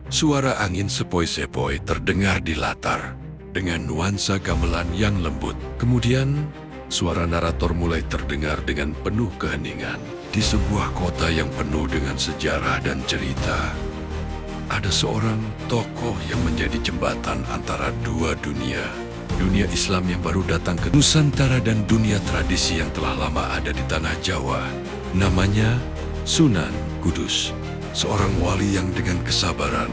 Suara angin sepoi-sepoi terdengar di latar, dengan nuansa gamelan yang lembut. Kemudian, suara narator mulai terdengar dengan penuh keheningan. Di sebuah kota yang penuh dengan sejarah dan cerita, ada seorang tokoh yang menjadi jembatan antara dua dunia. Dunia Islam yang baru datang ke Nusantara dan dunia tradisi yang telah lama ada di tanah Jawa. Namanya Sunan Kudus. Seorang wali yang dengan kesabaran,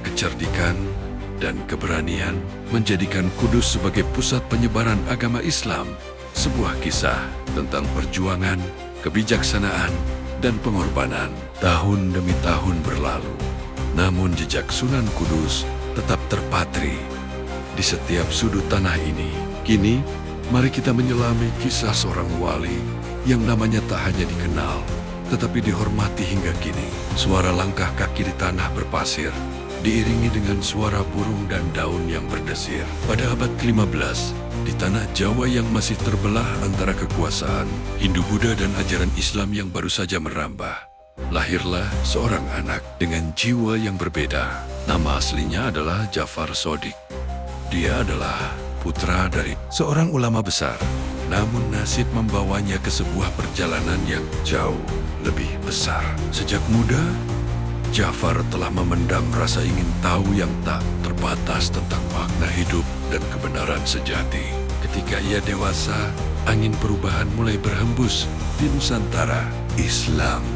kecerdikan, dan keberanian menjadikan Kudus sebagai pusat penyebaran agama Islam. Sebuah kisah tentang perjuangan, kebijaksanaan, dan pengorbanan. Tahun demi tahun berlalu, namun jejak Sunan Kudus tetap terpatri di setiap sudut tanah ini. Kini, mari kita menyelami kisah seorang wali yang namanya tak hanya dikenal, tetapi dihormati hingga kini. Suara langkah kaki di tanah berpasir, diiringi dengan suara burung dan daun yang berdesir. Pada abad ke-15, di tanah Jawa yang masih terbelah antara kekuasaan Hindu-Buddha dan ajaran Islam yang baru saja merambah, lahirlah seorang anak dengan jiwa yang berbeda. Nama aslinya adalah Jafar Shodiq. Dia adalah putra dari seorang ulama besar. Namun nasib membawanya ke sebuah perjalanan yang jauh lebih besar. Sejak muda, Jafar telah memendam rasa ingin tahu yang tak terbatas tentang makna hidup dan kebenaran sejati. Ketika ia dewasa, angin perubahan mulai berhembus di Nusantara. Islam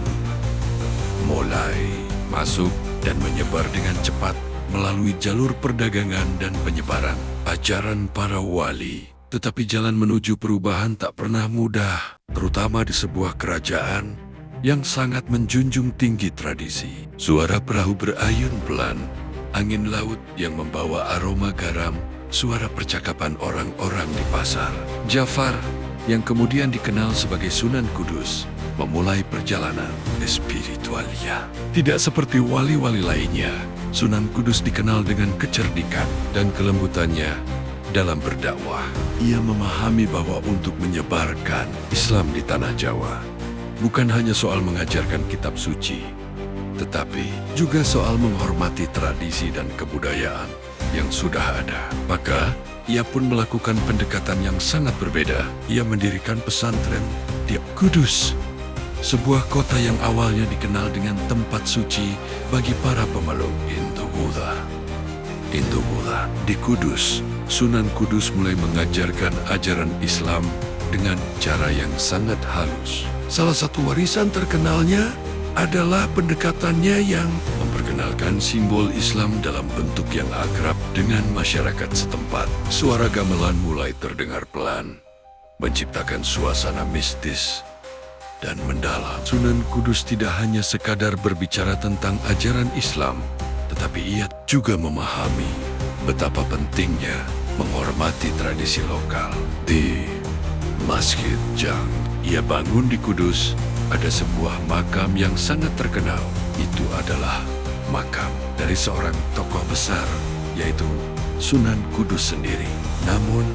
mulai masuk dan menyebar dengan cepat melalui jalur perdagangan dan penyebaran ajaran para wali. Tetapi jalan menuju perubahan tak pernah mudah, terutama di sebuah kerajaan yang sangat menjunjung tinggi tradisi. Suara perahu berayun pelan, angin laut yang membawa aroma garam, suara percakapan orang-orang di pasar. Jafar, yang kemudian dikenal sebagai Sunan Kudus, memulai perjalanan spiritualnya. Tidak seperti wali-wali lainnya, Sunan Kudus dikenal dengan kecerdikan dan kelembutannya dalam berdakwah. Ia memahami bahwa untuk menyebarkan Islam di tanah Jawa bukan hanya soal mengajarkan kitab suci, tetapi juga soal menghormati tradisi dan kebudayaan yang sudah ada. Maka, ia pun melakukan pendekatan yang sangat berbeda. Ia mendirikan pesantren di Kudus, sebuah kota yang awalnya dikenal dengan tempat suci bagi para pemeluk Hindu-Buddha. Di Kudus, Sunan Kudus mulai mengajarkan ajaran Islam dengan cara yang sangat halus. Salah satu warisan terkenalnya adalah pendekatannya yang memperkenalkan simbol Islam dalam bentuk yang akrab dengan masyarakat setempat. Suara gamelan mulai terdengar pelan, menciptakan suasana mistis dan mendalam. Sunan Kudus tidak hanya sekadar berbicara tentang ajaran Islam, tetapi ia juga memahami betapa pentingnya menghormati tradisi lokal. Di Masjid Jang ia bangun di Kudus, ada sebuah makam yang sangat terkenal. Itu adalah makam dari seorang tokoh besar, yaitu Sunan Kudus sendiri. Namun,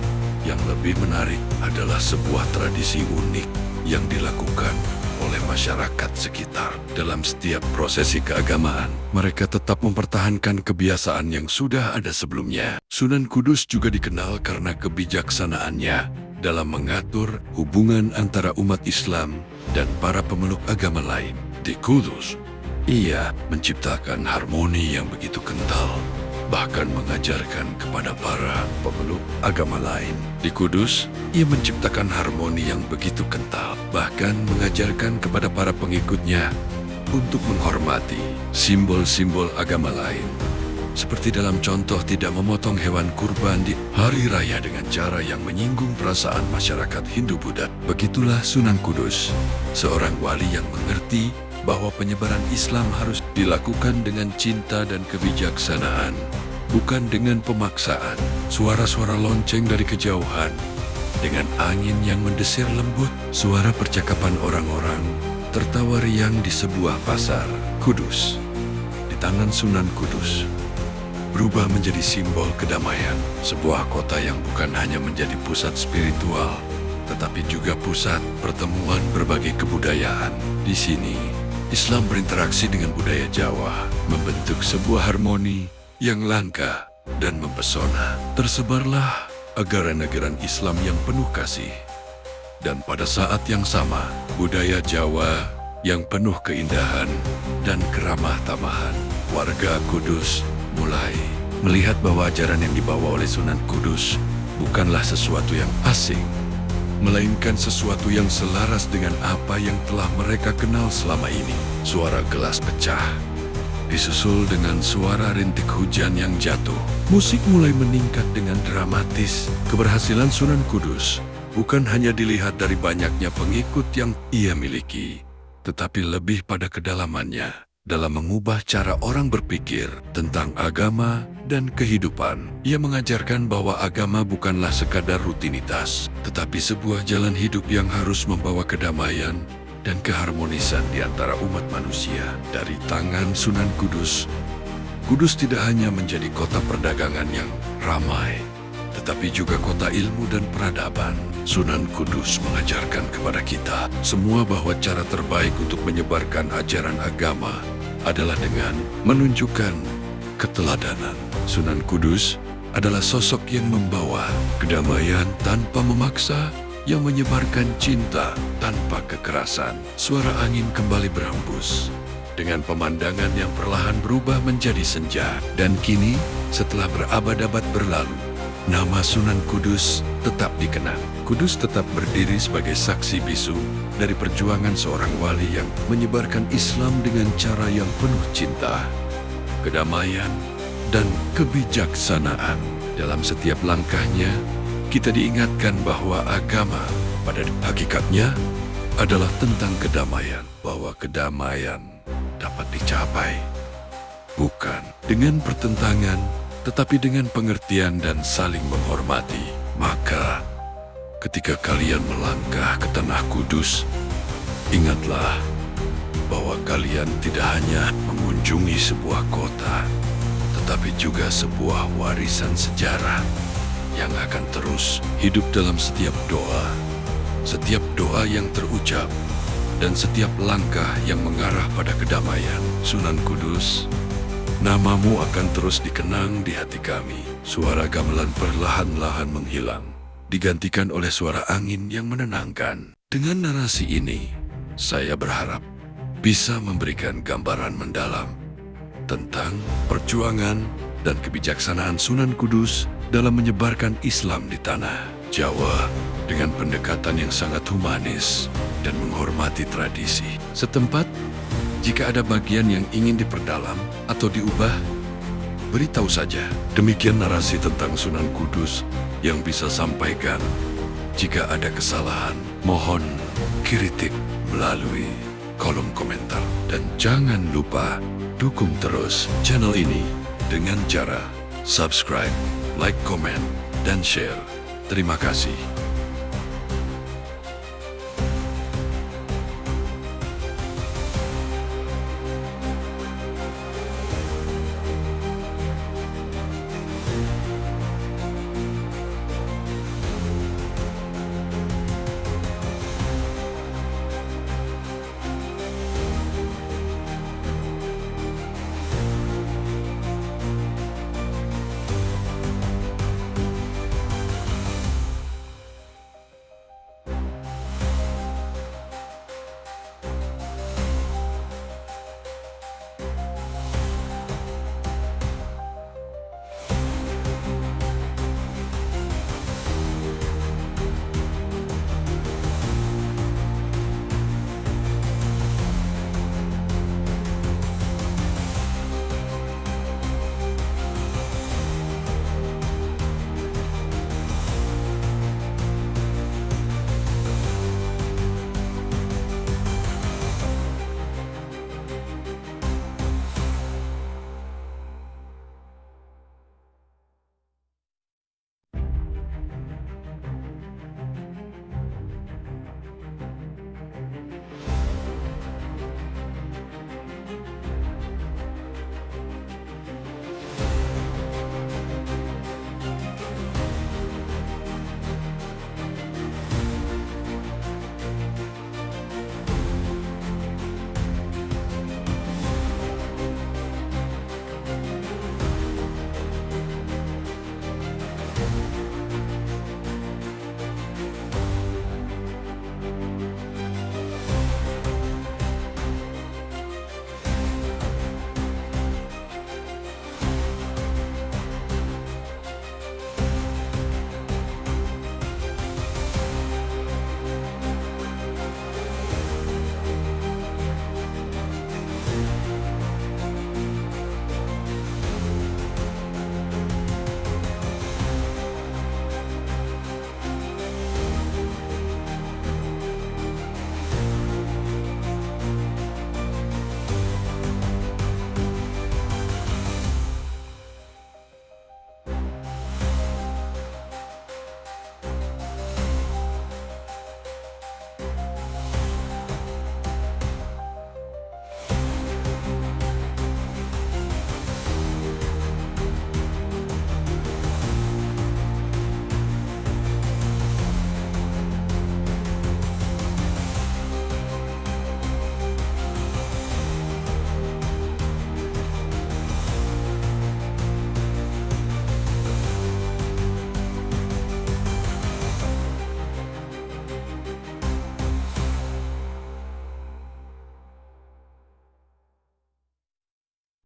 yang lebih menarik adalah sebuah tradisi unik yang dilakukan oleh masyarakat sekitar. Dalam setiap prosesi keagamaan, mereka tetap mempertahankan kebiasaan yang sudah ada sebelumnya. Sunan Kudus juga dikenal karena kebijaksanaannya dalam mengatur hubungan antara umat Islam dan para pemeluk agama lain. Di Kudus, ia menciptakan harmoni yang begitu kental, bahkan mengajarkan kepada para pemeluk agama lain. Di Kudus, ia menciptakan harmoni yang begitu kental, bahkan mengajarkan kepada para pengikutnya untuk menghormati simbol-simbol agama lain. Seperti dalam contoh tidak memotong hewan kurban di hari raya dengan cara yang menyinggung perasaan masyarakat Hindu-Buddha. Begitulah Sunan Kudus, seorang wali yang mengerti bahwa penyebaran Islam harus dilakukan dengan cinta dan kebijaksanaan, bukan dengan pemaksaan. Suara-suara lonceng dari kejauhan, dengan angin yang mendesir lembut, suara percakapan orang-orang, tertawa riang di sebuah pasar. Kudus, di tangan Sunan Kudus, berubah menjadi simbol kedamaian. Sebuah kota yang bukan hanya menjadi pusat spiritual, tetapi juga pusat pertemuan berbagai kebudayaan. Di sini, Islam berinteraksi dengan budaya Jawa, membentuk sebuah harmoni yang langka dan mempesona. Tersebarlah ajaran-ajaran Islam yang penuh kasih. Dan pada saat yang sama, budaya Jawa yang penuh keindahan dan keramah tamahan. Warga Kudus mulai melihat bahwa ajaran yang dibawa oleh Sunan Kudus bukanlah sesuatu yang asing, melainkan sesuatu yang selaras dengan apa yang telah mereka kenal selama ini. Suara gelas pecah, disusul dengan suara rintik hujan yang jatuh. Musik mulai meningkat dengan dramatis. Keberhasilan Sunan Kudus bukan hanya dilihat dari banyaknya pengikut yang ia miliki, tetapi lebih pada kedalamannya dalam mengubah cara orang berpikir tentang agama dan kehidupan. Ia mengajarkan bahwa agama bukanlah sekadar rutinitas, tetapi sebuah jalan hidup yang harus membawa kedamaian dan keharmonisan di antara umat manusia. Dari tangan Sunan Kudus, Kudus tidak hanya menjadi kota perdagangan yang ramai, tetapi juga kota ilmu dan peradaban. Sunan Kudus mengajarkan kepada kita semua bahwa cara terbaik untuk menyebarkan ajaran agama adalah dengan menunjukkan keteladanan. Sunan Kudus adalah sosok yang membawa kedamaian tanpa memaksa, yang menyebarkan cinta tanpa kekerasan. Suara angin kembali berhembus dengan pemandangan yang perlahan berubah menjadi senja. Dan kini, setelah berabad-abad berlalu, nama Sunan Kudus tetap dikenang. Kudus tetap berdiri sebagai saksi bisu dari perjuangan seorang wali yang menyebarkan Islam dengan cara yang penuh cinta, kedamaian, dan kebijaksanaan. Dalam setiap langkahnya, kita diingatkan bahwa agama pada hakikatnya adalah tentang kedamaian, bahwa kedamaian dapat dicapai bukan dengan pertentangan, tetapi dengan pengertian dan saling menghormati. Maka, ketika kalian melangkah ke tanah Kudus, ingatlah bahwa kalian tidak hanya mengunjungi sebuah kota, tetapi juga sebuah warisan sejarah yang akan terus hidup dalam setiap doa yang terucap, dan setiap langkah yang mengarah pada kedamaian. Sunan Kudus, namamu akan terus dikenang di hati kami. Suara gamelan perlahan-lahan menghilang, digantikan oleh suara angin yang menenangkan. Dengan narasi ini, saya berharap bisa memberikan gambaran mendalam tentang perjuangan dan kebijaksanaan Sunan Kudus dalam menyebarkan Islam di tanah Jawa dengan pendekatan yang sangat humanis dan menghormati tradisi setempat. Jika ada bagian yang ingin diperdalam atau diubah, beritahu saja. Demikian narasi tentang Sunan Kudus yang bisa sampaikan. Jika ada kesalahan, mohon kritik melalui kolom komentar. Dan jangan lupa dukung terus channel ini dengan cara subscribe, like, komen, dan share. Terima kasih.